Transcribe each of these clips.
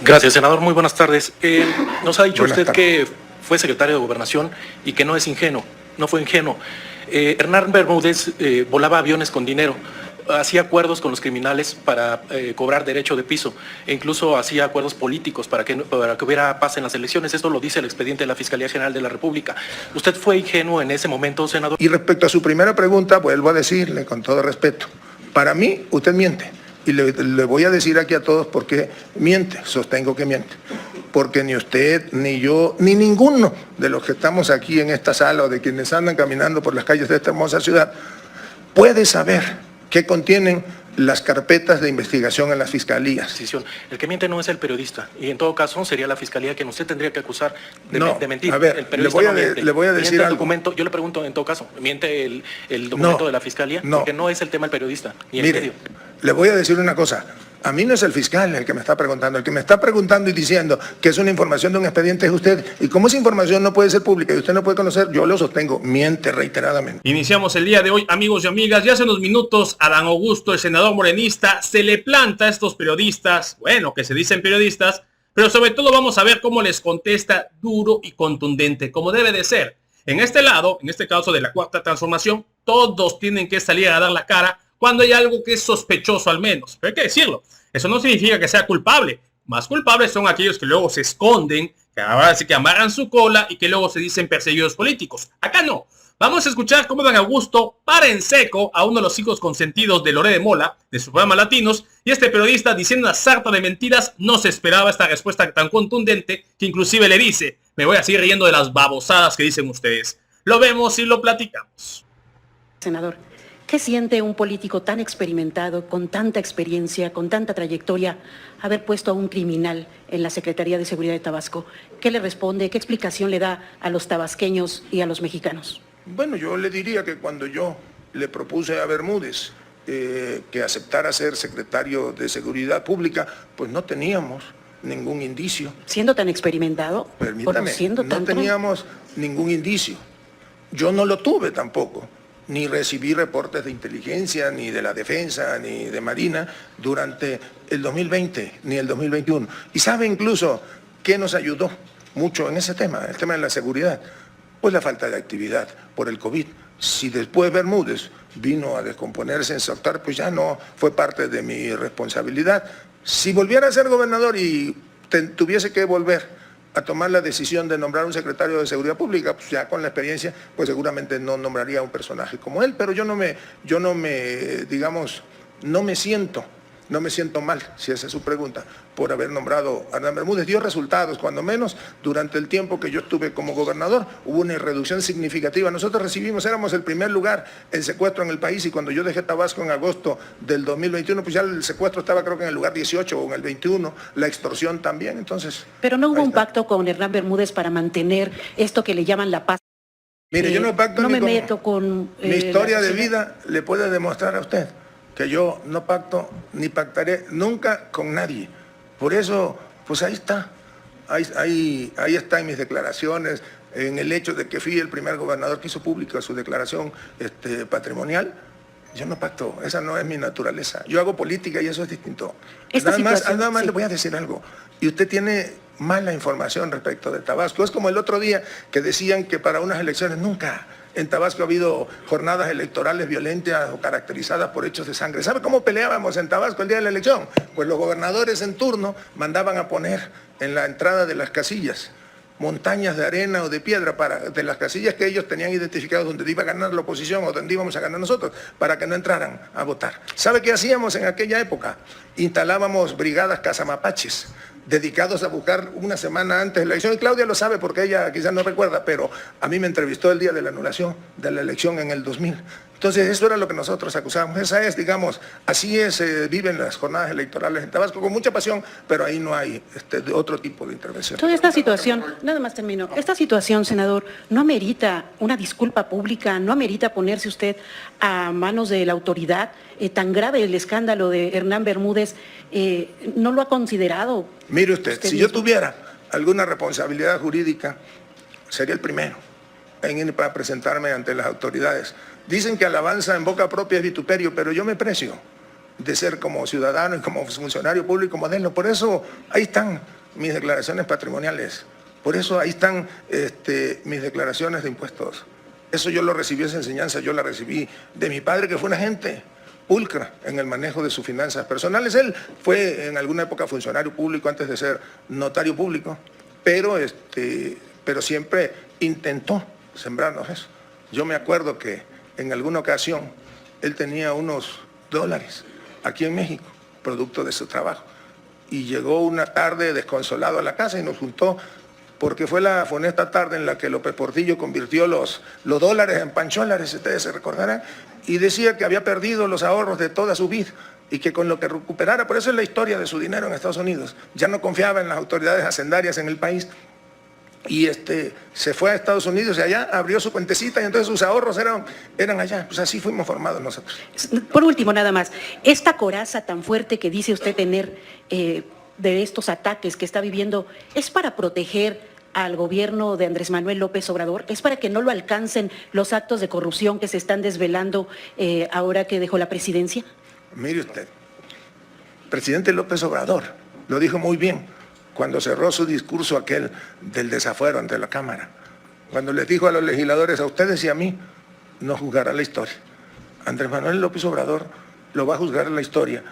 Gracias, senador. Muy buenas tardes. Nos ha dicho Buenas usted tardes. que fue secretario de Gobernación y que no es ingenuo, no fue ingenuo. Hernán Bermúdez volaba aviones con dinero, hacía acuerdos con los criminales para cobrar derecho de piso e incluso hacía acuerdos políticos para que hubiera paz en las elecciones. Esto lo dice el expediente de la Fiscalía General de la República. ¿Usted fue ingenuo en ese momento, senador? Y respecto a su primera pregunta, vuelvo a decirle con todo respeto, para mí usted miente. Y le voy a decir aquí a todos por qué miente, sostengo que miente. Porque ni usted, ni yo, ni ninguno de los que estamos aquí en esta sala o de quienes andan caminando por las calles de esta hermosa ciudad puede saber qué contienen las carpetas de investigación en las fiscalías. El que miente no es el periodista, y en todo caso sería la fiscalía quien usted tendría que acusar de mentir. A ver, el periodista le voy a decir miente el algo. documento. Yo le pregunto, en todo caso, ¿miente el documento de la fiscalía? No. Porque no es el tema el periodista, ni el Mire, medio. le voy a decir una cosa. A mí no es el fiscal el que me está preguntando. El que me está preguntando y diciendo que es una información de un expediente es usted. Y como esa información no puede ser pública y usted no puede conocer, yo lo sostengo. Miente reiteradamente. Iniciamos el día de hoy, amigos y amigas. Ya hace unos minutos, Adán Augusto, el senador morenista, se le planta a estos periodistas, bueno, que se dicen periodistas, pero sobre todo vamos a ver cómo les contesta duro y contundente, como debe de ser. En este lado, en este caso de la Cuarta Transformación, todos tienen que salir a dar la cara cuando hay algo que es sospechoso al menos. Pero hay que decirlo, eso no significa que sea culpable. Más culpables son aquellos que luego se esconden, que ahora sí que amarran su cola y que luego se dicen perseguidos políticos. Acá no. Vamos a escuchar cómo Adán Augusto para en seco a uno de los hijos consentidos de Loré de Mola, de su programa Latinos, y este periodista diciendo una sarta de mentiras. No se esperaba esta respuesta tan contundente que inclusive le dice: me voy a seguir riendo de las babosadas que dicen ustedes. Lo vemos y lo platicamos. Senador, ¿qué siente un político tan experimentado, con tanta experiencia, con tanta trayectoria, haber puesto a un criminal en la Secretaría de Seguridad de Tabasco? ¿Qué le responde? ¿Qué explicación le da a los tabasqueños y a los mexicanos? Bueno, yo le diría que cuando yo le propuse a Bermúdez que aceptara ser secretario de Seguridad Pública, pues no teníamos ningún indicio. Siendo tan experimentado, Permítame, no teníamos ningún indicio. Yo no lo tuve tampoco. Ni recibí reportes de inteligencia, ni de la defensa, ni de Marina durante el 2020, ni el 2021. Y sabe incluso qué nos ayudó mucho en ese tema, el tema de la seguridad. Pues la falta de actividad por el COVID. Si después Bermúdez vino a descomponerse en su actuar, pues ya no fue parte de mi responsabilidad. Si volviera a ser gobernador y tuviese que volver a tomar la decisión de nombrar un secretario de Seguridad Pública, pues ya con la experiencia, pues seguramente no nombraría a un personaje como él, pero yo no me siento mal, si esa es su pregunta, por haber nombrado a Hernán Bermúdez. Dio resultados, cuando menos durante el tiempo que yo estuve como gobernador, hubo una reducción significativa. Nosotros éramos el primer lugar en secuestro en el país, y cuando yo dejé Tabasco en agosto del 2021, pues ya el secuestro estaba creo que en el lugar 18 o en el 21, la extorsión también, entonces... Pero no hubo un pacto con Hernán Bermúdez para mantener esto que le llaman la paz. Mire, yo no pacto no ni me con... meto con... Mi historia de vida le puede demostrar a usted que yo no pacto ni pactaré nunca con nadie. Por eso, pues ahí está. Ahí está en mis declaraciones, en el hecho de que fui el primer gobernador que hizo pública su declaración patrimonial. Yo no pacto, esa no es mi naturaleza. Yo hago política y eso es distinto. Nada más le voy a decir algo. Y usted tiene mala información respecto de Tabasco. Es como el otro día que decían que para unas elecciones nunca en Tabasco ha habido jornadas electorales violentas o caracterizadas por hechos de sangre. ¿Sabe cómo peleábamos en Tabasco el día de la elección? Pues los gobernadores en turno mandaban a poner en la entrada de las casillas montañas de arena o de piedra de las casillas que ellos tenían identificados donde iba a ganar la oposición o donde íbamos a ganar nosotros, para que no entraran a votar. ¿Sabe qué hacíamos en aquella época? Instalábamos brigadas cazamapaches dedicados a buscar una semana antes de la elección, y Claudia lo sabe porque ella quizás no recuerda, pero a mí me entrevistó el día de la anulación de la elección en el 2000. Entonces eso era lo que nosotros acusábamos. Esa es, digamos, así es, viven las jornadas electorales en Tabasco con mucha pasión, pero ahí no hay otro tipo de intervención. Toda esta situación, nada más termino, esta situación, senador, no amerita una disculpa pública, no amerita ponerse usted a manos de la autoridad. Tan grave el escándalo de Hernán Bermúdez, ¿no lo ha considerado? Mire usted, si yo tuviera alguna responsabilidad jurídica, sería el primero en ir para presentarme ante las autoridades. Dicen que alabanza en boca propia es vituperio, pero yo me precio de ser como ciudadano y como funcionario público modelo. Por eso ahí están mis declaraciones patrimoniales, por eso ahí están mis declaraciones de impuestos. Eso yo lo recibí, esa enseñanza yo la recibí de mi padre, que fue una gente pulcra en el manejo de sus finanzas personales. Él fue en alguna época funcionario público antes de ser notario público, pero siempre intentó sembrarnos eso. Yo me acuerdo que en alguna ocasión él tenía unos dólares aquí en México, producto de su trabajo, y llegó una tarde desconsolado a la casa y nos juntó, porque fue la funesta tarde en la que López Portillo convirtió los dólares en pancholares, ustedes se recordarán, y decía que había perdido los ahorros de toda su vida y que con lo que recuperara, por eso es la historia de su dinero en Estados Unidos, ya no confiaba en las autoridades hacendarias en el país, y se fue a Estados Unidos y allá abrió su cuentecita y entonces sus ahorros eran allá. Pues así fuimos formados nosotros. Por último, nada más, esta coraza tan fuerte que dice usted tener de estos ataques que está viviendo, ¿es para proteger al gobierno de Andrés Manuel López Obrador? ¿Es para que no lo alcancen los actos de corrupción que se están desvelando ahora que dejó la presidencia? Mire usted, presidente López Obrador lo dijo muy bien cuando cerró su discurso aquel del desafuero ante la Cámara, cuando les dijo a los legisladores, a ustedes y a mí, no juzgará la historia. Andrés Manuel López Obrador lo va a juzgar la historia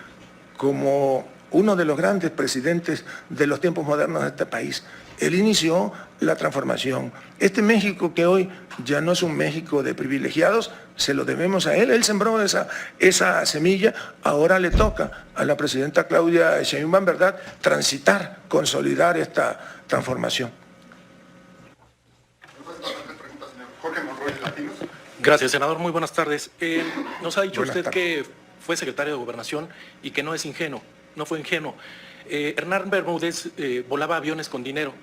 como uno de los grandes presidentes de los tiempos modernos de este país. Él inició la transformación. Este México que hoy ya no es un México de privilegiados, se lo debemos a él. Él sembró esa semilla, ahora le toca a la presidenta Claudia Sheinbaum, ¿verdad?, transitar, consolidar esta transformación. Gracias, senador. Muy buenas tardes. Nos ha dicho Buenas usted tardes. que fue secretario de Gobernación y que no es ingenuo, no fue ingenuo. Hernán Bermúdez volaba aviones con dinero,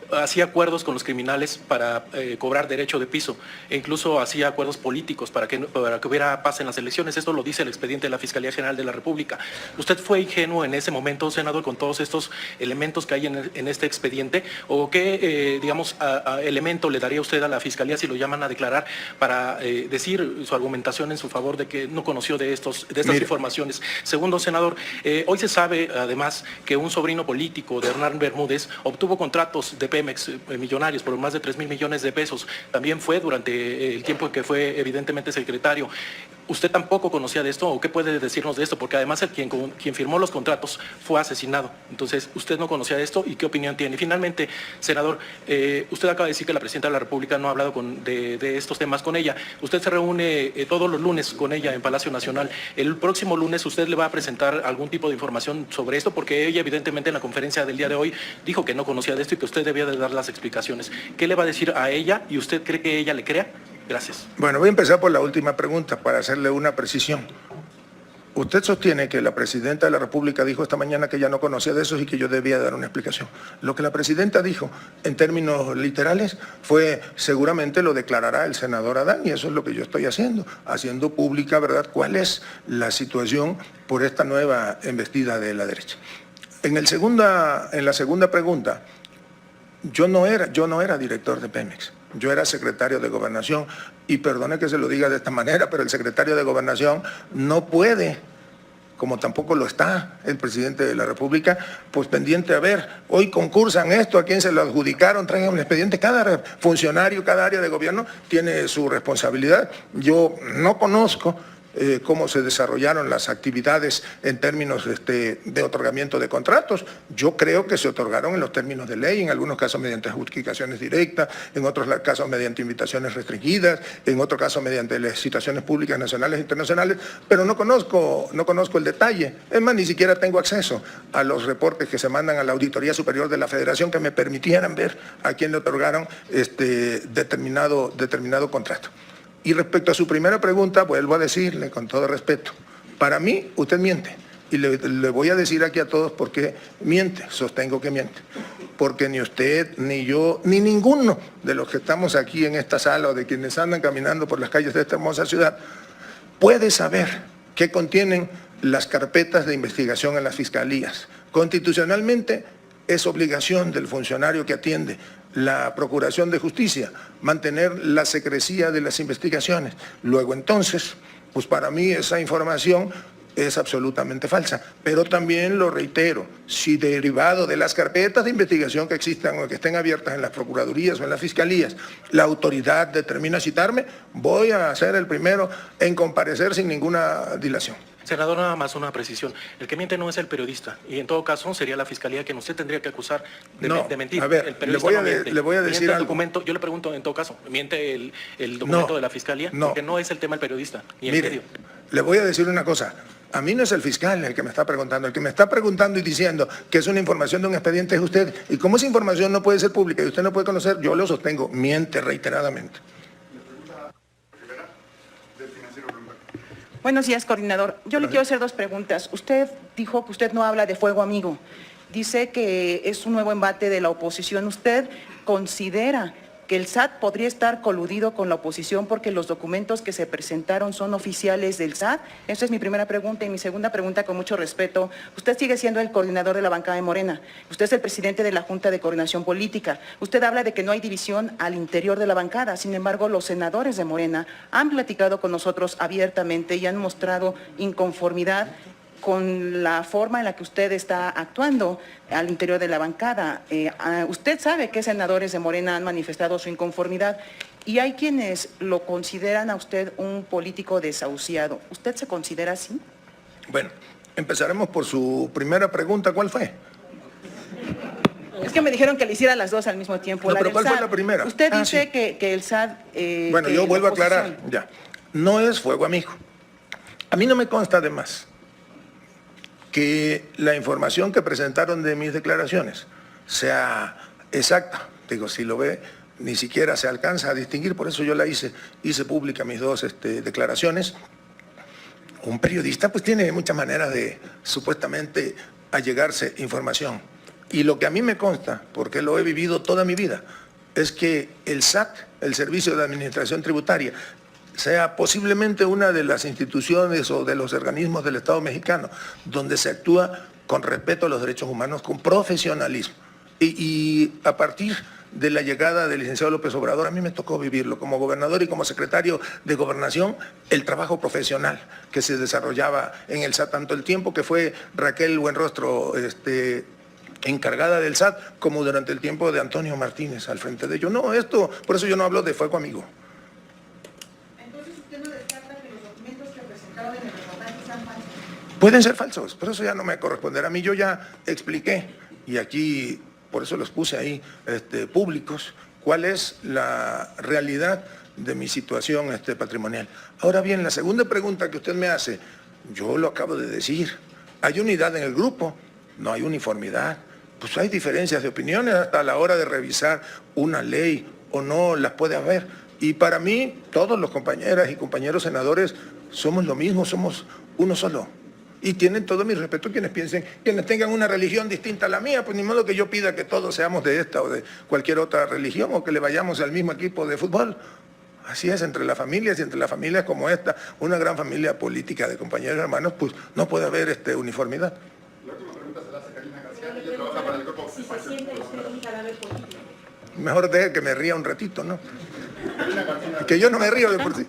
hacía acuerdos con los criminales para cobrar derecho de piso e incluso hacía acuerdos políticos para que hubiera paz en las elecciones. Esto lo dice el expediente de la Fiscalía General de la República. ¿Usted fue ingenuo en ese momento, senador, con todos estos elementos que hay en este expediente? ¿O qué, elemento le daría usted a la Fiscalía si lo llaman a declarar para decir su argumentación en su favor de que no conoció de estas informaciones? Segundo, senador, hoy se sabe además que un sobrino político de Hernán Bermúdez obtuvo contratos de Pemex millonarios por más de 3,000 millones de pesos. También fue durante el tiempo en que fue evidentemente secretario. ¿Usted tampoco conocía de esto o qué puede decirnos de esto? Porque además quien firmó los contratos fue asesinado. Entonces, ¿usted no conocía de esto y qué opinión tiene? Y finalmente, senador, usted acaba de decir que la presidenta de la República no ha hablado de estos temas con ella. Usted se reúne todos los lunes con ella en Palacio Nacional. El próximo lunes usted le va a presentar algún tipo de información sobre esto porque ella evidentemente en la conferencia del día de hoy dijo que no conocía de esto y que usted debía de dar las explicaciones. ¿Qué le va a decir a ella y usted cree que ella le crea? Gracias. Bueno, voy a empezar por la última pregunta para hacerle una precisión. Usted sostiene que la presidenta de la República dijo esta mañana que ella no conocía de eso y que yo debía dar una explicación. Lo que la presidenta dijo en términos literales fue, seguramente lo declarará el senador Adán, y eso es lo que yo estoy haciendo pública, ¿verdad?, cuál es la situación por esta nueva embestida de la derecha. En la segunda pregunta, yo no era director de Pemex. Yo era secretario de Gobernación y perdone que se lo diga de esta manera, pero el secretario de Gobernación no puede, como tampoco lo está el presidente de la República, pues pendiente a ver, hoy concursan esto, a quién se lo adjudicaron, traigan un expediente. Cada funcionario, cada área de gobierno tiene su responsabilidad. Yo no conozco cómo se desarrollaron las actividades en términos de otorgamiento de contratos. Yo creo que se otorgaron en los términos de ley, en algunos casos mediante adjudicaciones directas, en otros casos mediante invitaciones restringidas, en otros casos mediante licitaciones públicas nacionales e internacionales, pero no conozco el detalle. Es más, ni siquiera tengo acceso a los reportes que se mandan a la Auditoría Superior de la Federación que me permitieran ver a quién le otorgaron determinado contrato. Y respecto a su primera pregunta, vuelvo a decirle con todo respeto, para mí usted miente. Y le voy a decir aquí a todos por qué miente, sostengo que miente. Porque ni usted, ni yo, ni ninguno de los que estamos aquí en esta sala o de quienes andan caminando por las calles de esta hermosa ciudad puede saber qué contienen las carpetas de investigación en las fiscalías. Constitucionalmente es obligación del funcionario que atiende la Procuración de Justicia mantener la secrecía de las investigaciones. Luego entonces, pues para mí esa información es absolutamente falsa. Pero también lo reitero, si derivado de las carpetas de investigación que existan o que estén abiertas en las procuradurías o en las fiscalías, la autoridad determina citarme, voy a ser el primero en comparecer sin ninguna dilación. Senador, nada más una precisión. El que miente no es el periodista. Y en todo caso sería la fiscalía quien usted tendría que acusar de mentir. A ver, el periodista no miente. le voy a decir miente el algo. documento. Yo le pregunto en todo caso, ¿miente el documento de la fiscalía? No. Porque no es el tema el periodista, ni el Mire, medio. le voy a decir una cosa. A mí no es el fiscal el que me está preguntando. El que me está preguntando y diciendo que es una información de un expediente es usted. Y como esa información no puede ser pública y usted no puede conocer, yo lo sostengo. Miente reiteradamente. Buenos días, coordinador. Yo le quiero hacer dos preguntas. Usted dijo que usted no habla de fuego amigo. Dice que es un nuevo embate de la oposición. ¿Usted considera que el SAT podría estar coludido con la oposición porque los documentos que se presentaron son oficiales del SAT? Esa es mi primera pregunta. Y mi segunda pregunta, con mucho respeto, usted sigue siendo el coordinador de la bancada de Morena. Usted es el presidente de la Junta de Coordinación Política. Usted habla de que no hay división al interior de la bancada. Sin embargo, los senadores de Morena han platicado con nosotros abiertamente y han mostrado inconformidad con la forma en la que usted está actuando al interior de la bancada. Usted sabe que senadores de Morena han manifestado su inconformidad y hay quienes lo consideran a usted un político desahuciado. ¿Usted se considera así? Bueno, empezaremos por su primera pregunta. ¿Cuál fue? Es que me dijeron que le hiciera las dos al mismo tiempo. No, la pero del ¿cuál fue SAT. la primera? Usted dice sí. que el SAT... Bueno, que yo vuelvo a la oposición- aclarar. Ya. No es fuego amigo. A mí no me consta además que la información que presentaron de mis declaraciones sea exacta. Digo, si lo ve, ni siquiera se alcanza a distinguir, por eso yo la hice pública mis dos declaraciones. Un periodista pues tiene muchas maneras de supuestamente allegarse información. Y lo que a mí me consta, porque lo he vivido toda mi vida, es que el SAT, el Servicio de Administración Tributaria, sea posiblemente una de las instituciones o de los organismos del Estado mexicano donde se actúa con respeto a los derechos humanos, con profesionalismo. Y a partir de la llegada del licenciado López Obrador, a mí me tocó vivirlo como gobernador y como secretario de Gobernación, el trabajo profesional que se desarrollaba en el SAT, tanto el tiempo que fue Raquel Buenrostro encargada del SAT, como durante el tiempo de Antonio Martínez al frente de ello. No, por eso yo no hablo de fuego amigo. Pueden ser falsos, pero eso ya no me corresponderá a mí. Yo ya expliqué, y aquí, por eso los puse ahí públicos, cuál es la realidad de mi situación patrimonial. Ahora bien, la segunda pregunta que usted me hace, yo lo acabo de decir. ¿Hay unidad en el grupo? No hay uniformidad. Pues hay diferencias de opiniones hasta a la hora de revisar una ley o no las puede haber. Y para mí, todos los compañeras y compañeros senadores somos lo mismo, somos uno solo. Y tienen todo mi respeto quienes piensen, quienes tengan una religión distinta a la mía, pues ni modo que yo pida que todos seamos de esta o de cualquier otra religión o que le vayamos al mismo equipo de fútbol. Así es, entre las familias y entre las familias como esta, una gran familia política de compañeros y hermanos, pues no puede haber uniformidad. La última pregunta se la hace Karina García, ella trabaja para el grupo. Si se siente usted un cadáver político. Mejor deje que me ría un ratito, ¿no? Que yo no me río de por sí.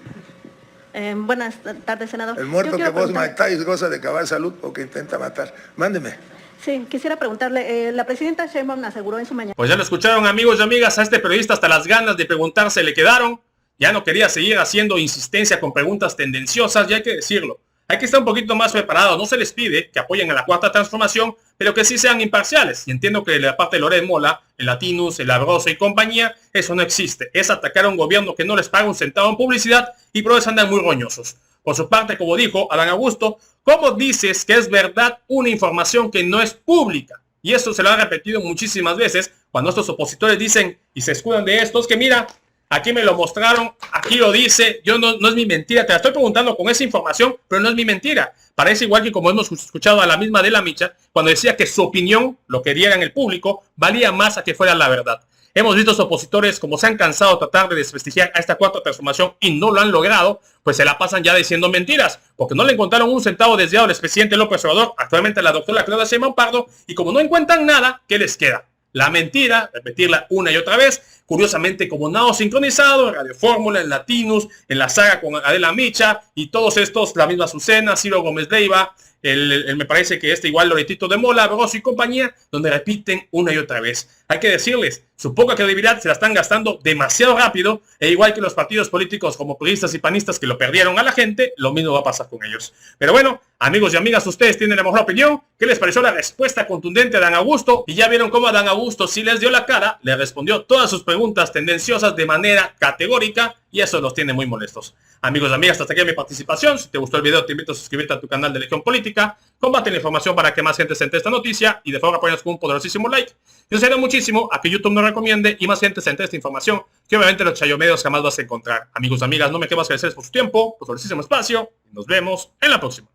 Buenas tardes, senador. El muerto que vos preguntar- matáis goza de cabal salud o que intenta matar. Mándeme. Sí, quisiera preguntarle, la presidenta Sheinbaum aseguró en su mañana... Pues ya lo escucharon, amigos y amigas, a este periodista hasta las ganas de preguntar se le quedaron. Ya no quería seguir haciendo insistencia con preguntas tendenciosas, y hay que decirlo. Hay que estar un poquito más preparados. No se les pide que apoyen a la Cuarta Transformación, pero que sí sean imparciales. Y entiendo que de la parte de Loret Mola, el Latinus, el Labroso y compañía, eso no existe. Es atacar a un gobierno que no les paga un centavo en publicidad y por eso andan muy roñosos. Por su parte, como dijo Adán Augusto, ¿cómo dices que es verdad una información que no es pública? Y eso se lo ha repetido muchísimas veces cuando estos opositores dicen y se escudan de estos que mira, aquí me lo mostraron, aquí lo dice, yo no es mi mentira, te la estoy preguntando con esa información, pero no es mi mentira. Parece igual que como hemos escuchado a la misma de la Micha, cuando decía que su opinión, lo que diera en el público, valía más a que fuera la verdad. Hemos visto a los opositores como se han cansado de tratar de desprestigiar a esta Cuarta Transformación y no lo han logrado, pues se la pasan ya diciendo mentiras, porque no le encontraron un centavo desviado al expresidente López Obrador, actualmente la doctora Claudia Sheinbaum Pardo, y como no encuentran nada, ¿qué les queda? La mentira, repetirla una y otra vez, curiosamente como nado sincronizado, en Radio Fórmula, en Latinus, en la saga con Adela Micha, y todos estos, la misma Azucena, Ciro Gómez Leiva, me parece que igual Loretito de Mola, Veroso y compañía, donde repiten una y otra vez. Hay que decirles, su poca credibilidad se la están gastando demasiado rápido, e igual que los partidos políticos como puristas y panistas que lo perdieron a la gente, lo mismo va a pasar con ellos. Pero bueno, amigos y amigas, ustedes tienen la mejor opinión. ¿Qué les pareció la respuesta contundente de Adán Augusto? Y ya vieron cómo Adán Augusto sí les dio la cara, le respondió todas sus preguntas tendenciosas de manera categórica, y eso los tiene muy molestos. Amigos y amigas, hasta aquí mi participación. Si te gustó el video, te invito a suscribirte a tu canal de Legión Política. Comparte la información para que más gente se entere esta noticia y de favor apoyarnos con un poderosísimo like. Y nos ayuda muchísimo a que YouTube nos recomiende y más gente se entere esta información que obviamente los chayomedios jamás vas a encontrar. Amigos y amigas, no me quedo más que agradecerles por su tiempo, por su poderosísimo espacio y nos vemos en la próxima.